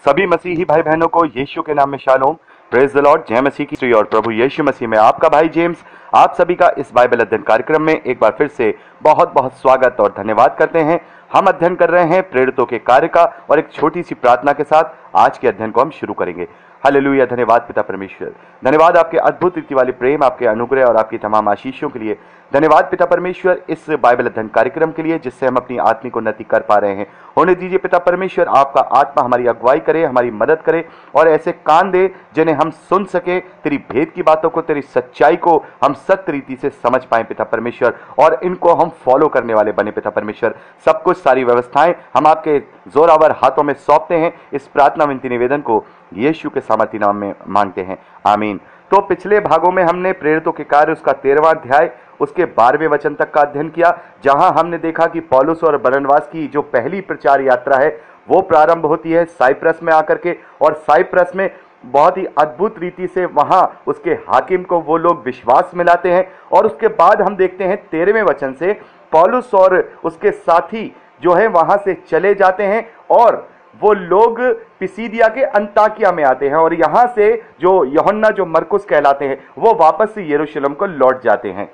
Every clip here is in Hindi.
सभी मसीही भाई बहनों को यीशु के नाम में शालोम। Praise the Lord. जय मसीह की स्तुति और प्रभु यीशु मसीह में आपका भाई जेम्स आप सभी का इस बाइबल अध्ययन कार्यक्रम में एक बार फिर से बहुत बहुत स्वागत और धन्यवाद करते हैं। हम अध्ययन कर रहे हैं प्रेरितों के कार्य का और एक छोटी सी प्रार्थना के साथ आज के अध्ययन को हम शुरू करेंगे। हालेलुया। धन्यवाद पिता परमेश्वर, धन्यवाद आपके अद्भुत रीति वाले प्रेम, आपके अनुग्रह और आपकी तमाम आशीषों के लिए। धन्यवाद पिता परमेश्वर इस बाइबल अध्ययन कार्यक्रम के लिए जिससे हम अपनी आत्मिक उन्नति कर पा रहे हैं। होने दीजिए पिता परमेश्वर, आपका आत्मा हमारी अगुवाई करे, हमारी मदद करे और ऐसे कान दे जिन्हें हम सुन सके, तेरी भेद की बातों को, तेरी सच्चाई को हम सत्य रीति से समझ पाए पिता परमेश्वर, और इनको हम फॉलो करने वाले बने पिता परमेश्वर। सब कुछ, सारी व्यवस्थाएं हम आपके जोरावर हाथों में सौंपते हैं। इस प्रार्थना विनती निवेदन को यीशु के सामर्थी नाम में मांगते हैं, आमीन। तो पिछले भागों में हमने प्रेरितों के कार्य उसका 13वां अध्याय उसके 12वें वचन तक का अध्ययन किया, जहां हमने देखा कि पौलुस और बरनबास की जो पहली प्रचार यात्रा है वो प्रारंभ होती है साइप्रस में आकर के, और साइप्रस में बहुत ही अद्भुत रीति से वहां उसके हाकिम को वो लोग विश्वास में लाते हैं। और उसके बाद हम देखते हैं 13वें वचन से पौलुस और उसके साथी जो है वहां से चले जाते हैं और वो लोग पिसीदिया के अंताकिया में आते हैं, और यहां से जो यूहन्ना जो मरकुस कहलाते हैं वो वापस से यरूशलेम को लौट जाते हैं।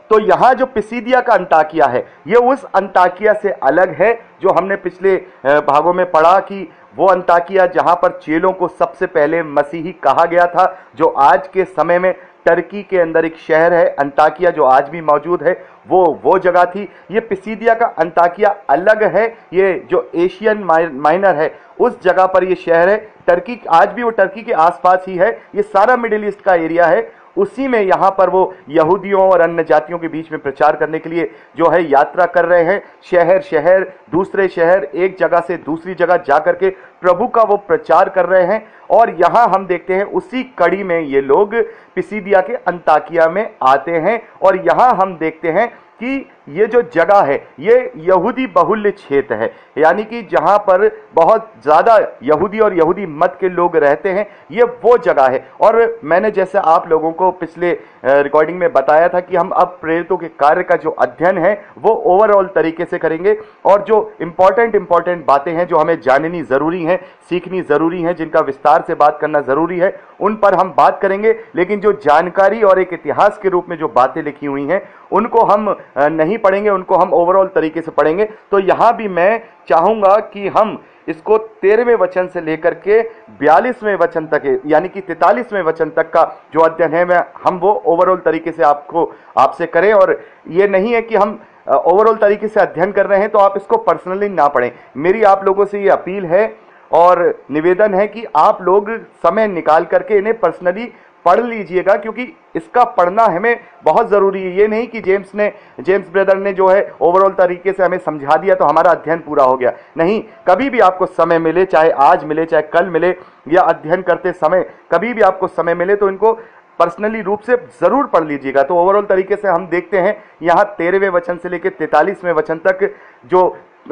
तो यहाँ जो पिसीदिया का अंताकिया है ये उस अंताकिया से अलग है जो हमने पिछले भागों में पढ़ा कि वो अंताकिया जहाँ पर चेलों को सबसे पहले मसीही कहा गया था, जो आज के समय में टर्की के अंदर एक शहर है अंताकिया जो आज भी मौजूद है, वो जगह थी। ये पिसीदिया का अंताकिया अलग है, ये जो एशियन माइनर है उस जगह पर ये शहर है। टर्की आज भी वो टर्की के आसपास ही है, ये सारा मिडिल ईस्ट का एरिया है। उसी में यहाँ पर वो यहूदियों और अन्य जातियों के बीच में प्रचार करने के लिए जो है यात्रा कर रहे हैं, शहर शहर, दूसरे शहर, एक जगह से दूसरी जगह जाकर के प्रभु का वो प्रचार कर रहे हैं। और यहाँ हम देखते हैं उसी कड़ी में ये लोग पिसीदिया के अंताकिया में आते हैं, और यहाँ हम देखते हैं कि ये जो जगह है ये यहूदी बहुल्य क्षेत्र है, यानी कि जहां पर बहुत ज़्यादा यहूदी और यहूदी मत के लोग रहते हैं, ये वो जगह है। और मैंने जैसे आप लोगों को पिछले रिकॉर्डिंग में बताया था कि हम अब प्रेरितों के कार्य का जो अध्ययन है वो ओवरऑल तरीके से करेंगे, और जो इम्पॉर्टेंट बातें हैं जो हमें जाननी ज़रूरी हैं, सीखनी ज़रूरी हैं, जिनका विस्तार से बात करना ज़रूरी है, उन पर हम बात करेंगे। लेकिन जो जानकारी और एक इतिहास के रूप में जो बातें लिखी हुई हैं उनको हम नहीं पढ़ेंगे, उनको हम ओवरऑल तरीके से पढ़ेंगे। तो यहाँ भी मैं चाहूँगा कि हम इसको 13वें वचन से लेकर के 42वें वचन तक, यानी कि 43वें वचन तक का जो अध्ययन है हम वो ओवरऑल तरीके से आपसे करें। और ये नहीं है कि हम ओवरऑल तरीके से अध्ययन कर रहे हैं तो आप इसको पर्सनली ना पढ़ें। मेरी आप लोगों से ये अपील है और निवेदन है कि आप लोग समय निकाल करके इन्हें पर्सनली पढ़ लीजिएगा, क्योंकि इसका पढ़ना हमें बहुत ज़रूरी है। ये नहीं कि जेम्स ब्रदर ने जो है ओवरऑल तरीके से हमें समझा दिया तो हमारा अध्ययन पूरा हो गया। नहीं, कभी भी आपको समय मिले, चाहे आज मिले चाहे कल मिले, या अध्ययन करते समय कभी भी आपको समय मिले तो इनको पर्सनली रूप से ज़रूर पढ़ लीजिएगा। तो ओवरऑल तरीके से हम देखते हैं यहाँ 13वें वचन से लेकर 43वें वचन तक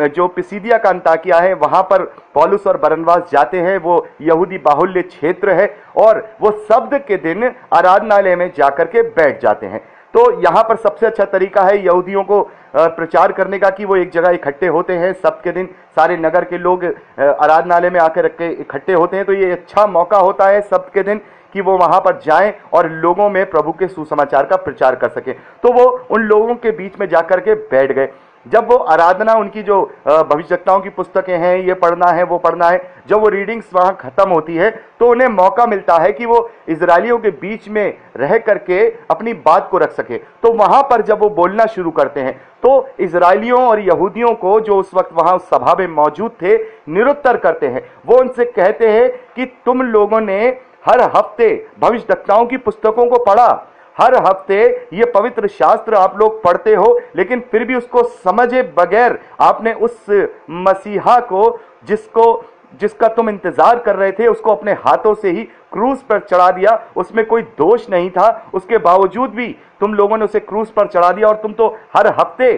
जो पिसीदिया का अंताकिया है वहां पर पौलुस और बरनबास जाते हैं। वो यहूदी बाहुल्य क्षेत्र है और वो शब्द के दिन आराधनालय में जाकर के बैठ जाते हैं। तो यहाँ पर सबसे अच्छा तरीका है यहूदियों को प्रचार करने का कि वो एक जगह इकट्ठे होते हैं शब्द के दिन, सारे नगर के लोग आराधनालय में आकर के इकट्ठे होते हैं। तो ये अच्छा मौका होता है शब्द के दिन कि वो वहां पर जाएं और लोगों में प्रभु के सुसमाचार का प्रचार कर सकें। तो वो उन लोगों के बीच में जाकर के बैठ गए। जब वो आराधना, उनकी जो भविष्यवक्ताओं की पुस्तकें हैं, ये पढ़ना है वो पढ़ना है, जब वो रीडिंग्स वहाँ ख़त्म होती है तो उन्हें मौका मिलता है कि वो इजरायलियों के बीच में रह करके अपनी बात को रख सके। तो वहाँ पर जब वो बोलना शुरू करते हैं तो इजरायलियों और यहूदियों को जो उस वक्त वहाँ उस सभा में मौजूद थे निरुत्तर करते हैं। वो उनसे कहते हैं कि तुम लोगों ने हर हफ्ते भविष्यवक्ताओं की पुस्तकों को पढ़ा, हर हफ्ते ये पवित्र शास्त्र आप लोग पढ़ते हो, लेकिन फिर भी उसको समझे बगैर आपने उस मसीहा को जिसका तुम इंतजार कर रहे थे उसको अपने हाथों से ही क्रूस पर चढ़ा दिया। उसमें कोई दोष नहीं था, उसके बावजूद भी तुम लोगों ने उसे क्रूस पर चढ़ा दिया, और तुम तो हर हफ्ते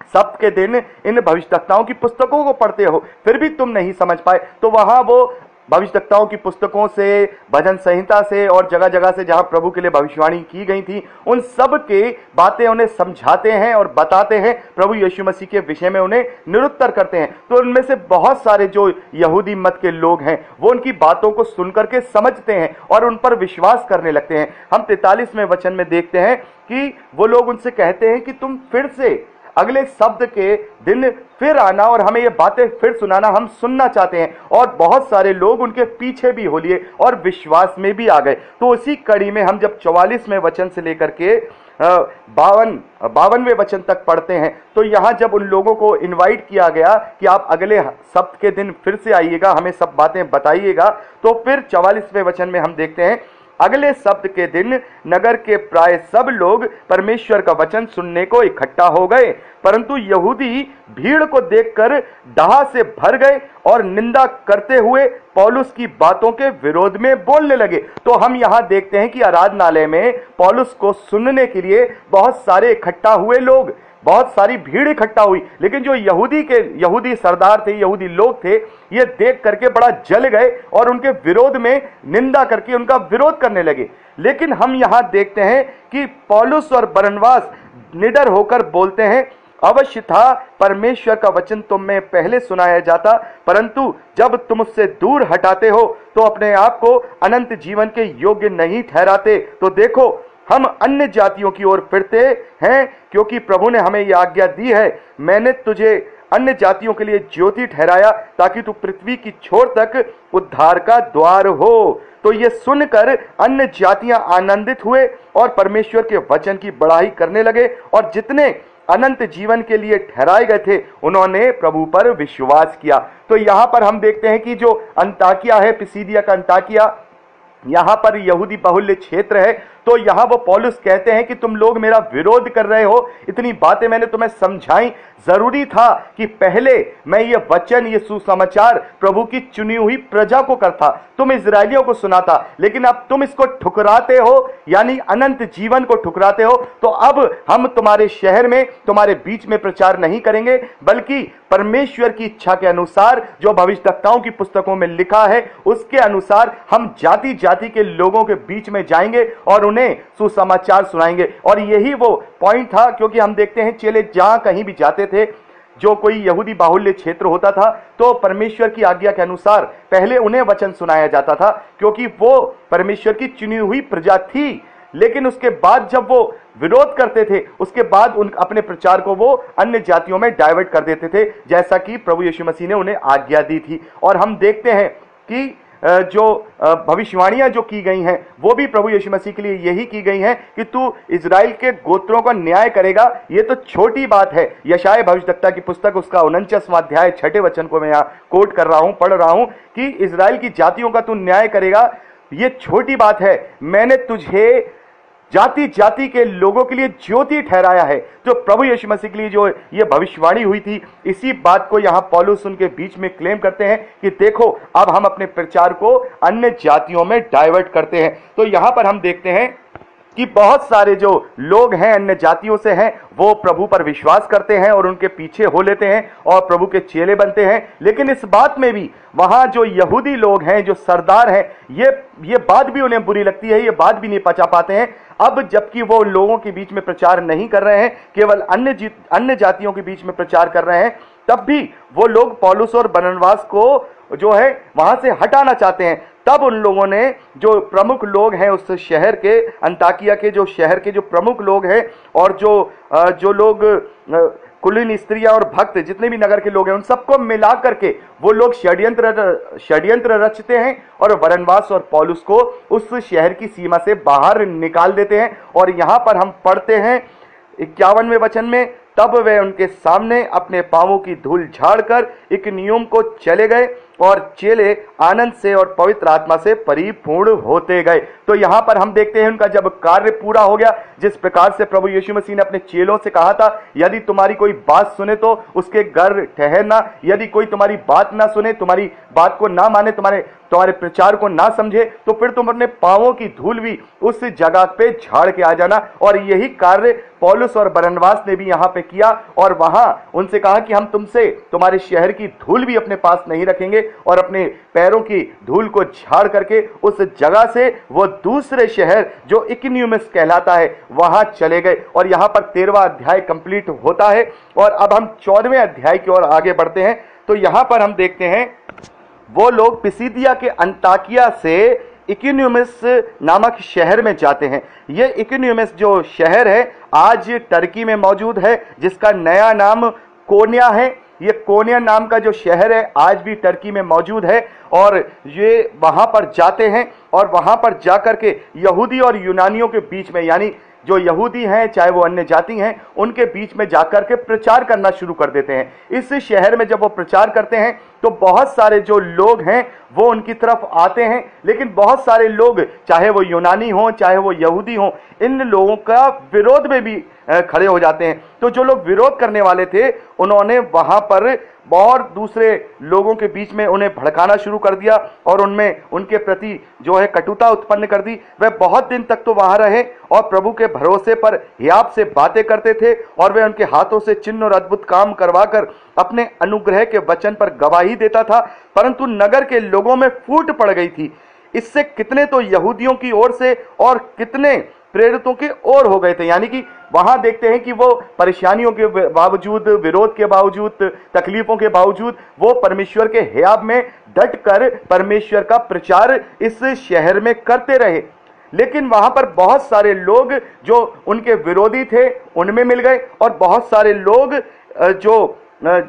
सप्त के दिन इन भविष्यवक्ताओं की पुस्तकों को पढ़ते हो, फिर भी तुम नहीं समझ पाए। तो वहां वो भविष्यवक्ताओं की पुस्तकों से, भजन संहिता से और जगह जगह से जहां प्रभु के लिए भविष्यवाणी की गई थी, उन सब के बातें उन्हें समझाते हैं और बताते हैं, प्रभु यीशु मसीह के विषय में उन्हें निरुत्तर करते हैं। तो उनमें से बहुत सारे जो यहूदी मत के लोग हैं वो उनकी बातों को सुनकर के समझते हैं और उन पर विश्वास करने लगते हैं। हम 43वें वचन में देखते हैं कि वो लोग उनसे कहते हैं कि तुम फिर से अगले शब्द के दिन फिर आना और हमें ये बातें फिर सुनाना, हम सुनना चाहते हैं। और बहुत सारे लोग उनके पीछे भी हो लिए और विश्वास में भी आ गए। तो उसी कड़ी में हम जब 44वें वचन से लेकर के 52वें वचन तक पढ़ते हैं, तो यहां जब उन लोगों को इनवाइट किया गया कि आप अगले सप्त के दिन फिर से आइएगा, हमें सब बातें बताइएगा, तो फिर 44वें वचन में हम देखते हैं, अगले सप्त के दिन नगर के प्राय सब लोग परमेश्वर का वचन सुनने को इकट्ठा हो गए, परंतु यहूदी भीड़ को देखकर डाह से भर गए और निंदा करते हुए पौलुस की बातों के विरोध में बोलने लगे। तो हम यहां देखते हैं कि आराधनालय में पौलुस को सुनने के लिए बहुत सारे इकट्ठा हुए लोग, बहुत सारी भीड़ इकट्ठा हुई, लेकिन जो यहूदी सरदार थे, यहूदी लोग थे, ये देख करके बड़ा जल गए और उनके विरोध में निंदा करके उनका विरोध करने लगे। लेकिन हम यहां देखते हैं कि पौलुस और बरनबास निडर होकर बोलते हैं, अवश्य था परमेश्वर का वचन तुम में पहले सुनाया जाता, परंतु जब तुम उससे दूर हटाते हो तो अपने आप को अनंत जीवन के योग्य नहीं ठहराते। तो देखो हम अन्य जातियों की ओर फिरते हैं, क्योंकि प्रभु ने हमें यह आज्ञा दी है, मैंने तुझे अन्य जातियों के लिए ज्योति ठहराया ताकि तू पृथ्वी की छोर तक उद्धार का द्वार हो। तो ये सुनकर अन्य जातियां आनंदित हुए और परमेश्वर के वचन की बड़ाई करने लगे, और जितने अनंत जीवन के लिए ठहराए गए थे उन्होंने प्रभु पर विश्वास किया। तो यहां पर हम देखते हैं कि जो अंताकिया है, पिसीदिया का अंताकिया, यहां पर यहूदी बहुल्य क्षेत्र है। तो यहां वो पौलुस कहते हैं कि तुम लोग मेरा विरोध कर रहे हो, इतनी बातें मैंने तुम्हें समझाई, जरूरी था कि पहले मैं ये वचन, ये सुसमाचार प्रभु की चुनी हुई प्रजा को करता, तुम इजरायलियों को सुनाता, लेकिन अब तुम इसको ठुकराते हो, यानी अनंत जीवन को ठुकराते हो। तो अब हम तुम्हारे शहर में, तुम्हारे बीच में प्रचार नहीं करेंगे, बल्कि परमेश्वर की इच्छा के अनुसार जो भविष्यवक्ताओं की पुस्तकों में लिखा है उसके अनुसार हम जाति जाति के लोगों के बीच में जाएंगे और उन्हें सुसमाचार सुनाएंगे। और यही वो पॉइंट था, क्योंकि हम देखते हैं चेले जहां कहीं भी जाते थे, जो कोई यहूदी बाहुल्य क्षेत्र होता था, तो परमेश्वर की आज्ञा के अनुसार पहले उन्हें वचन सुनाया जाता था, क्योंकि वो परमेश्वर की चुनी हुई प्रजा थी। लेकिन उसके बाद जब वो विरोध करते थे, उसके बाद उन अपने प्रचार को वो अन्य जातियों में डाइवर्ट कर देते थे, जैसा कि प्रभु यीशु मसीह ने उन्हें आज्ञा दी थी। और हम देखते हैं कि जो भविष्यवाणियां जो की गई हैं वो भी प्रभु यीशु मसीह के लिए यही की गई हैं कि तू इजराइल के गोत्रों का न्याय करेगा। ये तो छोटी बात है। यशायाह भविष्यवक्ता की पुस्तक उसका 49वां अध्याय 6 वचन को मैं यहाँ कोट कर रहा हूँ, पढ़ रहा हूँ कि इजराइल की जातियों का तू न्याय करेगा, ये छोटी बात है। मैंने तुझे जाति जाति के लोगों के लिए ज्योति ठहराया है। जो प्रभु यीशु मसीह के लिए जो ये भविष्यवाणी हुई थी, इसी बात को यहाँ पौलुस उनके बीच में क्लेम करते हैं कि देखो अब हम अपने प्रचार को अन्य जातियों में डाइवर्ट करते हैं। तो यहाँ पर हम देखते हैं कि बहुत सारे जो लोग हैं अन्य जातियों से हैं, वो प्रभु पर विश्वास करते हैं और उनके पीछे हो लेते हैं और प्रभु के चेले बनते हैं। लेकिन इस बात में भी वहां जो यहूदी लोग हैं, जो सरदार हैं, ये बात भी उन्हें बुरी लगती है, ये बात भी नहीं पचा पाते हैं। अब जबकि वो लोगों के बीच में प्रचार नहीं कर रहे हैं, केवल अन्य जातियों के बीच में प्रचार कर रहे हैं, तब भी वो लोग पौलुस और बरनबास को जो है वहां से हटाना चाहते हैं। तब उन लोगों ने, जो प्रमुख लोग हैं उस शहर के, अंताकिया के जो शहर के जो प्रमुख लोग हैं, और जो लोग कुलीन स्त्रियां और भक्त जितने भी नगर के लोग हैं, उन सबको मिला करके वो लोग षड्यंत्र रचते हैं और बरनबास और पौलुस को उस शहर की सीमा से बाहर निकाल देते हैं। और यहां पर हम पढ़ते हैं 51वें वचन में, तब वे उनके सामने अपने पांवों की धूल झाड़कर इकुनियुम को चले गए और चेले आनंद से और पवित्र आत्मा से परिपूर्ण होते गए। तो यहां पर हम देखते हैं उनका जब कार्य पूरा हो गया, जिस प्रकार से प्रभु यीशु मसीह ने अपने चेलों से कहा था, यदि तुम्हारी कोई बात सुने तो उसके घर ठहरना, यदि कोई तुम्हारी बात ना सुने, तुम्हारी बात को ना माने, तुम्हारे प्रचार को ना समझे, तो फिर तुम अपने पांवों की धूल भी उस जगह पे झाड़ के आ जाना। और यही कार्य पौलुस और बरनबास ने भी यहाँ पे किया और वहां उनसे कहा कि हम तुमसे तुम्हारे शहर की धूल भी अपने पास नहीं रखेंगे, और अपने पैरों की धूल को झाड़ करके उस जगह से वो दूसरे शहर जो इकुनियुमस कहलाता है वहां चले गए। और यहां पर 13वां अध्याय कंप्लीट होता है और अब हम 14वें अध्याय की ओर आगे बढ़ते हैं। तो यहां पर हम देखते हैं वो लोग पिसिदिया के अंताकिया से इकुनियुमस नामक शहर में जाते हैं। ये इकुनियुमस जो शहर है आज टर्की में मौजूद है, जिसका नया नाम कोन्या है। ये कोन्या नाम का जो शहर है आज भी टर्की में मौजूद है और ये वहां पर जाते हैं और वहां पर जाकर के यहूदी और यूनानियों के बीच में, यानी जो यहूदी हैं चाहे वो अन्य जाति हैं, उनके बीच में जाकर के प्रचार करना शुरू कर देते हैं। इस शहर में जब वो प्रचार करते हैं तो बहुत सारे जो लोग हैं वो उनकी तरफ आते हैं, लेकिन बहुत सारे लोग चाहे वो यूनानी हों चाहे वो यहूदी हों, इन लोगों का विरोध में भी खड़े हो जाते हैं। तो जो लोग विरोध करने वाले थे उन्होंने वहां पर और दूसरे लोगों के बीच में उन्हें भड़काना शुरू कर दिया और उनमें उनके प्रति जो है कटुता उत्पन्न कर दी। वह बहुत दिन तक तो वहां रहे और प्रभु के भरोसे पर हियाव से बातें करते थे और वह उनके हाथों से चिन्ह और अद्भुत काम करवाकर अपने अनुग्रह के वचन पर गवाही देता था। परंतु नगर के लोगों में फूट पड़ गई थी। इससे कितने तो यहूदियों की ओर से और कितने प्रेरितों की ओर हो गए थे। यानी कि वहां देखते हैं कि वो परेशानियों के बावजूद, विरोध के बावजूद, तकलीफों के बावजूद वो परमेश्वर के हियाव में डटकर परमेश्वर का प्रचार इस शहर में करते रहे। लेकिन वहां पर बहुत सारे लोग जो उनके विरोधी थे उनमें मिल गए और बहुत सारे लोग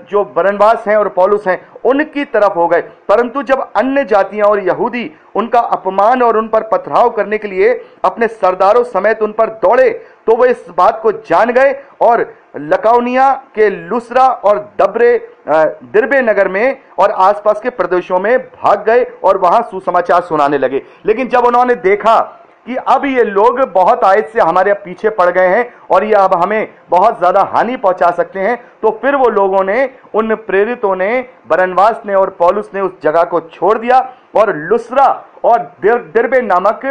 जो बरनबास हैं और पौलुस हैं उनकी तरफ हो गए। परंतु जब अन्य जातियां और यहूदी उनका अपमान और उन पर पथराव करने के लिए अपने सरदारों समेत उन पर दौड़े तो वो इस बात को जान गए और लकाउनिया के लुस्रा और दिरबे नगर में और आसपास के प्रदेशों में भाग गए और वहां सुसमाचार सुनाने लगे। लेकिन जब उन्होंने देखा कि अब ये लोग बहुत आयत से हमारे पीछे पड़ गए हैं और ये अब हमें बहुत ज्यादा हानि पहुंचा सकते हैं, तो फिर वो लोगों ने, उन प्रेरितों ने, बरनबास ने और पौलुस ने उस जगह को छोड़ दिया और लुस्रा और दिरबे नामक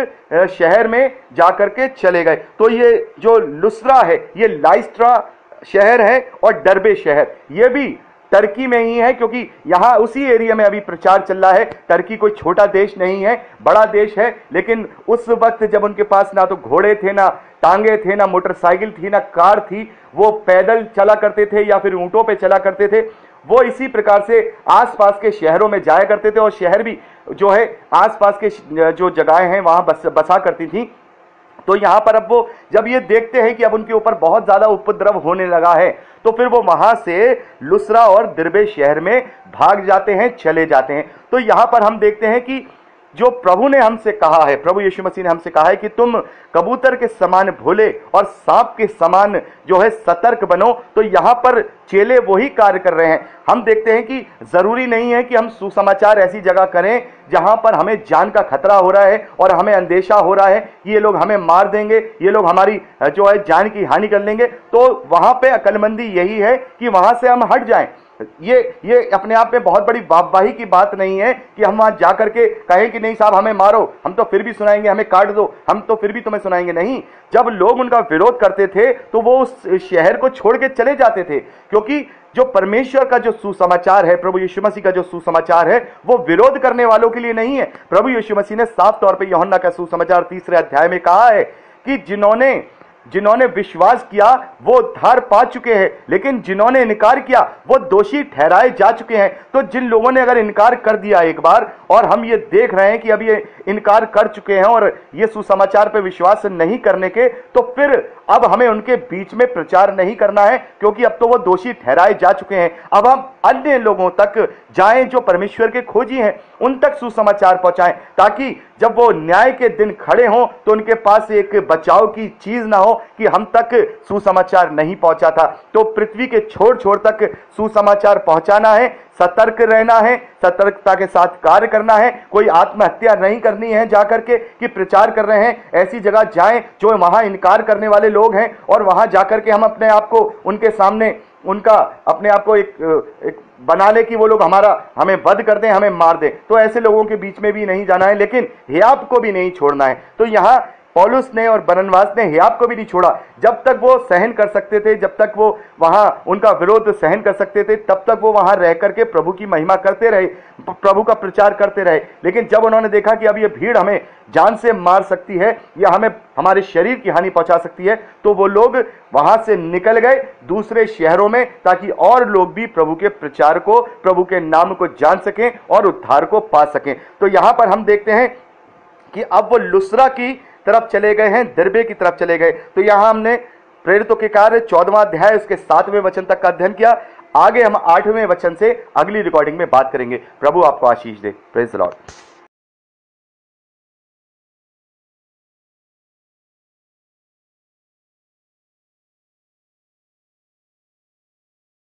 शहर में जाकर के चले गए। तो ये जो लुस्रा है ये लाइस्ट्रा शहर है और डरबे शहर ये भी टर्की में ही है, क्योंकि यहां उसी एरिया में अभी प्रचार चल रहा है। टर्की कोई छोटा देश नहीं है, बड़ा देश है। लेकिन उस वक्त जब उनके पास ना तो घोड़े थे, ना टांगे थे, ना मोटरसाइकिल थी, ना कार थी, वो पैदल चला करते थे या फिर ऊंटों पे चला करते थे। वो इसी प्रकार से आसपास के शहरों में जाया करते थे और शहर भी जो है आसपास के जो जगहें हैं वहां बसा करती थी। तो यहां पर अब वो जब ये देखते हैं कि अब उनके ऊपर बहुत ज्यादा उपद्रव होने लगा है तो फिर वो वहां से लुस्रा और दिरबे शहर में भाग जाते हैं, चले जाते हैं। तो यहां पर हम देखते हैं कि जो प्रभु ने हमसे कहा है, प्रभु यीशु मसीह ने हमसे कहा है कि तुम कबूतर के समान भोले और सांप के समान जो है सतर्क बनो। तो यहां पर चेले वही कार्य कर रहे हैं। हम देखते हैं कि जरूरी नहीं है कि हम सुसमाचार ऐसी जगह करें जहां पर हमें जान का खतरा हो रहा है और हमें अंदेशा हो रहा है कि ये लोग हमें मार देंगे, ये लोग हमारी जो है जान की हानि कर लेंगे। तो वहां पे अक्लमंदी यही है कि वहां से हम हट जाएं। ये अपने आप में बहुत बड़ी वाहवाही की बात नहीं है कि हम वहां जाकर के कहें कि नहीं साहब हमें मारो, हम तो फिर भी सुनाएंगे, हमें काट दो, हम तो फिर भी तुम्हें सुनाएंगे। नहीं, जब लोग उनका विरोध करते थे तो वो उस शहर को छोड़ के चले जाते थे, क्योंकि जो परमेश्वर का जो सुसमाचार है, प्रभु यीशु मसीह का जो सुसमाचार है वो विरोध करने वालों के लिए नहीं है। प्रभु यीशु मसीह ने साफ तौर पे यूहन्ना का सुसमाचार 3 अध्याय में कहा है कि जिन्होंने विश्वास किया वो उद्धार पा चुके हैं, लेकिन जिन्होंने इनकार किया वो दोषी ठहराए जा चुके हैं। तो जिन लोगों ने अगर इनकार कर दिया एक बार और हम ये देख रहे हैं कि अब ये इनकार कर चुके हैं और ये सुसमाचार पे विश्वास नहीं करने के, तो फिर अब हमें उनके बीच में प्रचार नहीं करना है, क्योंकि अब तो वो दोषी ठहराए जा चुके हैं। अब हम अन्य लोगों तक जाएं जो परमेश्वर के खोजी हैं, उन तक सुसमाचार पहुंचाएं, ताकि जब वो न्याय के दिन खड़े हों तो उनके पास एक बचाव की चीज ना हो कि हम तक सुसमाचार नहीं पहुंचा था। तो पृथ्वी के छोर तक सुसमाचार पहुंचाना है, सतर्क रहना है, सतर्कता के साथ कार्य करना है। कोई आत्महत्या नहीं करनी है जाकर के कि प्रचार कर रहे हैं। ऐसी जगह जाएं जो वहां इनकार करने वाले लोग हैं और वहां जाकर के हम अपने आप को उनके सामने उनका अपने आप को एक बना ले कि वो लोग हमें वध कर दें, हमें मार दें। तो ऐसे लोगों के बीच में भी नहीं जाना है, लेकिन हियाब को भी नहीं छोड़ना है। तो यहाँ पौलुस ने और बरनबास ने हियाब को भी नहीं छोड़ा। जब तक वो सहन कर सकते थे, जब तक वो वहां उनका विरोध सहन कर सकते थे, तब तक वो वहां रह करके प्रभु की महिमा करते रहे, प्रभु का प्रचार करते रहे। लेकिन जब उन्होंने देखा कि अब ये भीड़ हमें जान से मार सकती है या हमें हमारे शरीर की हानि पहुंचा सकती है, तो वो लोग वहां से निकल गए दूसरे शहरों में, ताकि और लोग भी प्रभु के प्रचार को, प्रभु के नाम को जान सकें और उद्धार को पा सकें। तो यहां पर हम देखते हैं कि अब वो लुस्रा की तरफ चले गए हैं, दिरबे की तरफ चले गए। तो यहां हमने प्रेरितों के कार्य 14वां अध्याय उसके 7वें वचन तक का अध्ययन किया। आगे हम 8वें वचन से अगली रिकॉर्डिंग में बात करेंगे। प्रभु आपको आशीष दे। Praise the Lord.